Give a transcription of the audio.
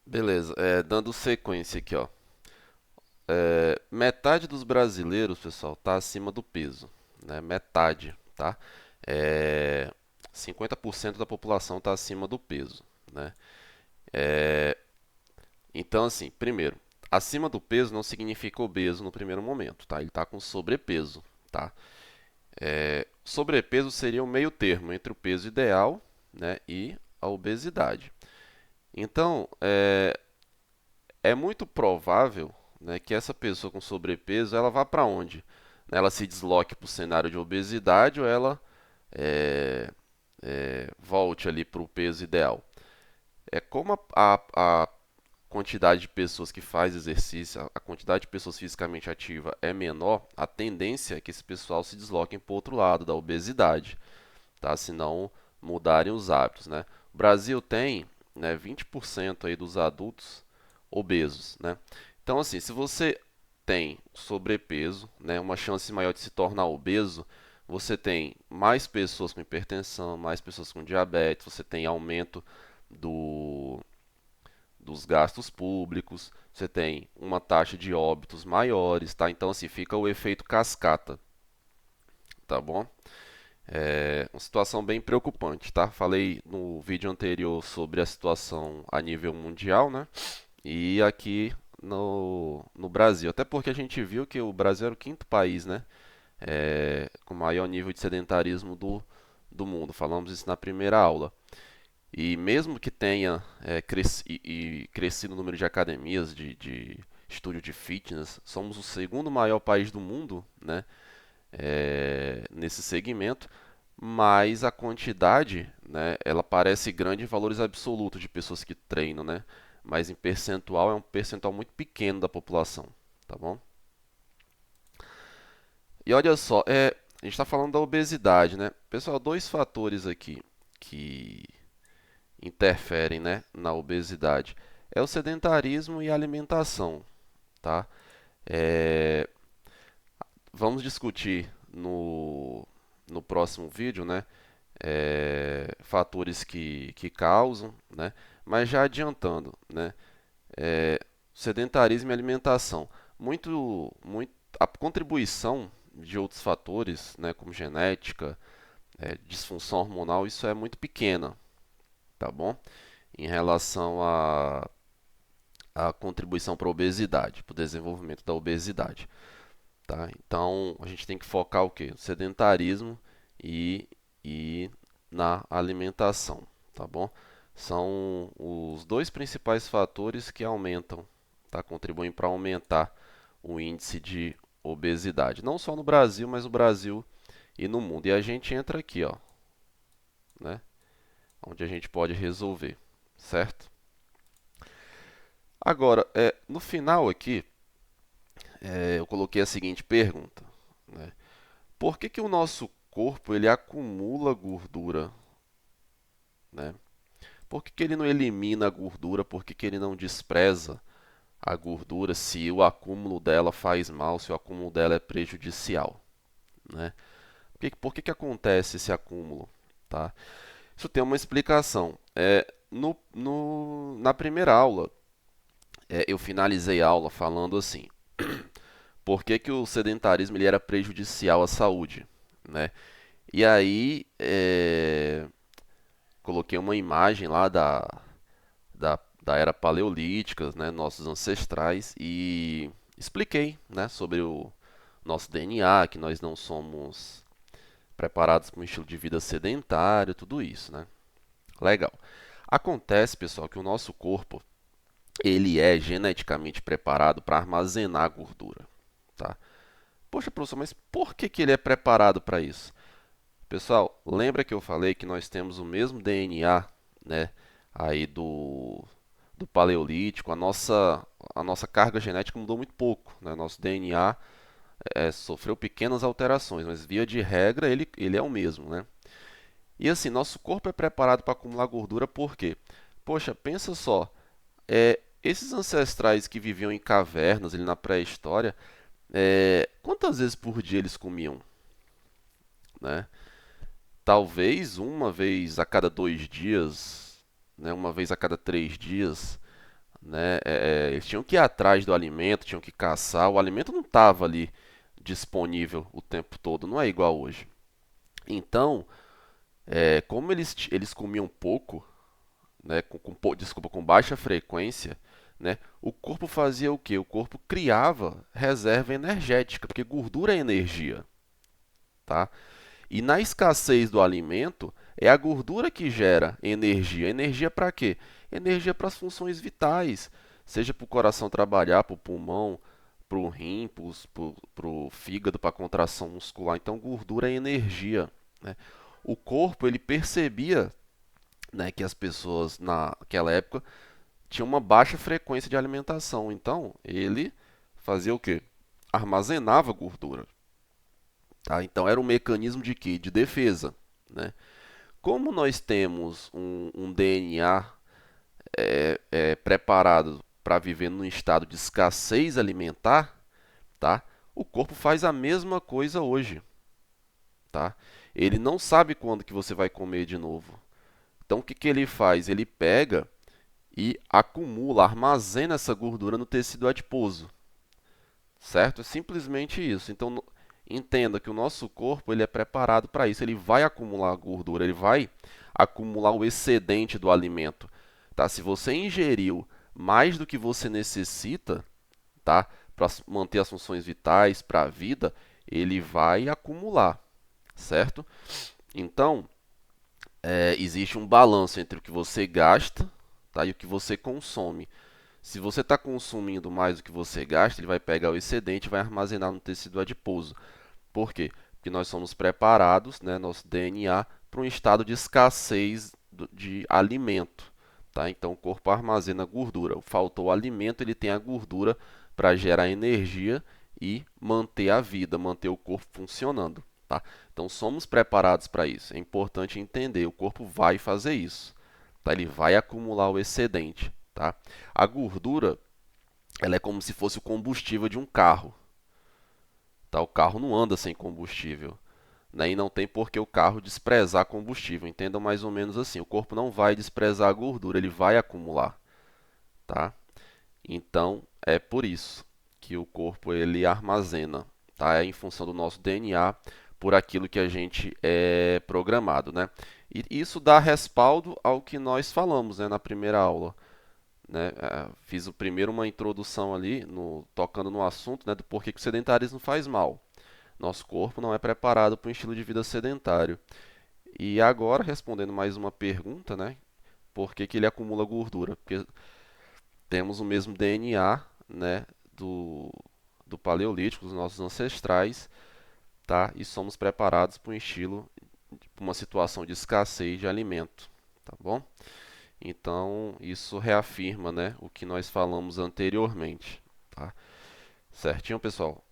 Beleza, dando sequência aqui, ó. Metade dos brasileiros, pessoal, tá acima do peso, né? Metade, tá? É, 50% da população está acima do peso, né? É, então, assim, primeiro, acima do peso não significa obeso no primeiro momento, tá? Ele está com sobrepeso, tá? Sobrepeso seria o meio termo entre o peso ideal, né, e a obesidade. Então, é muito provável, né, que essa pessoa com sobrepeso ela vá para onde? Ela se desloque para o cenário de obesidade ou ela é, volte ali para o peso ideal. É como a quantidade de pessoas que faz exercício, a quantidade de pessoas fisicamente ativas é menor, a tendência é que esse pessoal se desloquem para o outro lado da obesidade, tá? Se não mudarem os hábitos, né? O Brasil tem, né, 20% aí dos adultos obesos, né? Então, assim, se você tem sobrepeso, né, uma chance maior de se tornar obeso, você tem mais pessoas com hipertensão, mais pessoas com diabetes, você tem aumento do, dos gastos públicos, você tem uma taxa de óbitos maiores, tá? Então, assim, fica o efeito cascata, tá bom? É uma situação bem preocupante, tá? Falei no vídeo anterior sobre a situação a nível mundial, né? E aqui no Brasil. Até porque a gente viu que o Brasil era o quinto país, né? Com maior nível de sedentarismo do mundo. Falamos isso na primeira aula. E mesmo que tenha crescido o número de academias, de estúdio de fitness, somos o segundo maior país do mundo, né? Nesse segmento, mas a quantidade, né, ela parece grande em valores absolutos de pessoas que treinam, né? Mas em percentual é um percentual muito pequeno da população, tá bom? E olha só, a gente está falando da obesidade, né? Pessoal, dois fatores aqui que interferem, né, na obesidade é o sedentarismo e a alimentação, tá? É, vamos discutir no próximo vídeo, né? Fatores que causam, né? Mas já adiantando, né? Sedentarismo e alimentação. A contribuição de outros fatores, né, como genética, disfunção hormonal, isso é muito pequena, tá bom? Em relação à contribuição para a obesidade, para o desenvolvimento da obesidade, tá? Então a gente tem que focar o quê? No sedentarismo e, e na alimentação, tá bom? São os dois principais fatores que aumentam, tá? Contribuem para aumentar o índice de obesidade, não só no Brasil, mas no Brasil e no mundo. E a gente entra aqui, ó, né? Onde a gente pode resolver, certo? Agora, no final aqui, eu coloquei a seguinte pergunta, né? Por que o nosso corpo ele acumula gordura, né? Por que ele não elimina a gordura? Por que ele não despreza a gordura se o acúmulo dela faz mal, se o acúmulo dela é prejudicial, né? Por que acontece esse acúmulo, tá? Isso tem uma explicação. Na primeira aula, eu finalizei a aula falando assim: por que o sedentarismo ele era prejudicial à saúde, né? E aí, coloquei uma imagem lá da era paleolítica, né, nossos ancestrais, e expliquei, né, sobre o nosso DNA, que nós não somos preparados para um estilo de vida sedentário, tudo isso, né? Legal. Acontece, pessoal, que o nosso corpo ele é geneticamente preparado para armazenar gordura, tá? Poxa, professor, mas por que ele é preparado para isso? Pessoal, lembra que eu falei que nós temos o mesmo DNA, né, aí do Paleolítico? A nossa carga genética mudou muito pouco, né? Nosso DNA sofreu pequenas alterações, mas via de regra ele é o mesmo, né? E assim, nosso corpo é preparado para acumular gordura por quê? Poxa, pensa só, esses ancestrais que viviam em cavernas ali na pré-história, quantas vezes por dia eles comiam, né? Talvez uma vez a cada 2 dias, né? Uma vez a cada 3 dias. né? Eles tinham que ir atrás do alimento, tinham que caçar. O alimento não estava ali disponível o tempo todo, não é igual hoje. Então, como eles comiam pouco, né, desculpa, com baixa frequência, né, o corpo fazia o quê? O corpo criava reserva energética, porque gordura é energia, tá? E na escassez do alimento, é a gordura que gera energia. Energia para quê? Energia para as funções vitais, seja para o coração trabalhar, para o pulmão, para o rim, para o fígado, para a contração muscular. Então, gordura é energia, né? O corpo ele percebia, né, que as pessoas naquela época tinham uma baixa frequência de alimentação. Então, ele fazia o quê? Armazenava gordura. Tá? Então, era um mecanismo de quê? De defesa. Né? Como nós temos um DNA preparado para viver num estado de escassez alimentar, tá? O corpo faz a mesma coisa hoje. Tá? Ele não sabe quando que você vai comer de novo. Então, o que, que ele faz? Ele pega e acumula, armazena essa gordura no tecido adiposo, certo? É simplesmente isso. Então, entenda que o nosso corpo ele é preparado para isso. Ele vai acumular gordura, ele vai acumular o excedente do alimento, tá? Se você ingeriu mais do que você necessita, tá? Para manter as funções vitais, para a vida, ele vai acumular, certo? Então, existe um balanço entre o que você gasta, tá? E o que você consome. Se você está consumindo mais do que você gasta, ele vai pegar o excedente e vai armazenar no tecido adiposo. Por quê? Porque nós somos preparados, né, nosso DNA, para um estado de escassez de alimento. Tá? Então, o corpo armazena gordura. Faltou alimento, ele tem a gordura para gerar energia e manter a vida, manter o corpo funcionando. Tá? Então, somos preparados para isso. É importante entender, o corpo vai fazer isso. Tá? Ele vai acumular o excedente. Tá? A gordura, ela é como se fosse o combustível de um carro. Tá? O carro não anda sem combustível, né? E não tem por que o carro desprezar combustível. Entendam mais ou menos assim. O corpo não vai desprezar a gordura, ele vai acumular. Tá? Então, é por isso que o corpo ele armazena, tá? É em função do nosso DNA, por aquilo que a gente é programado, né? E isso dá respaldo ao que nós falamos, né, na primeira aula, né? Fiz o primeiro uma introdução ali, tocando no assunto, né, do porquê que o sedentarismo faz mal. Nosso corpo não é preparado para um estilo de vida sedentário. E agora, respondendo mais uma pergunta, né, por que que ele acumula gordura? Porque temos o mesmo DNA, né, do Paleolítico, dos nossos ancestrais, tá? E somos preparados para um estilo, para uma situação de escassez de alimento, tá bom? Então, isso reafirma, né, o que nós falamos anteriormente, tá? Certinho, pessoal?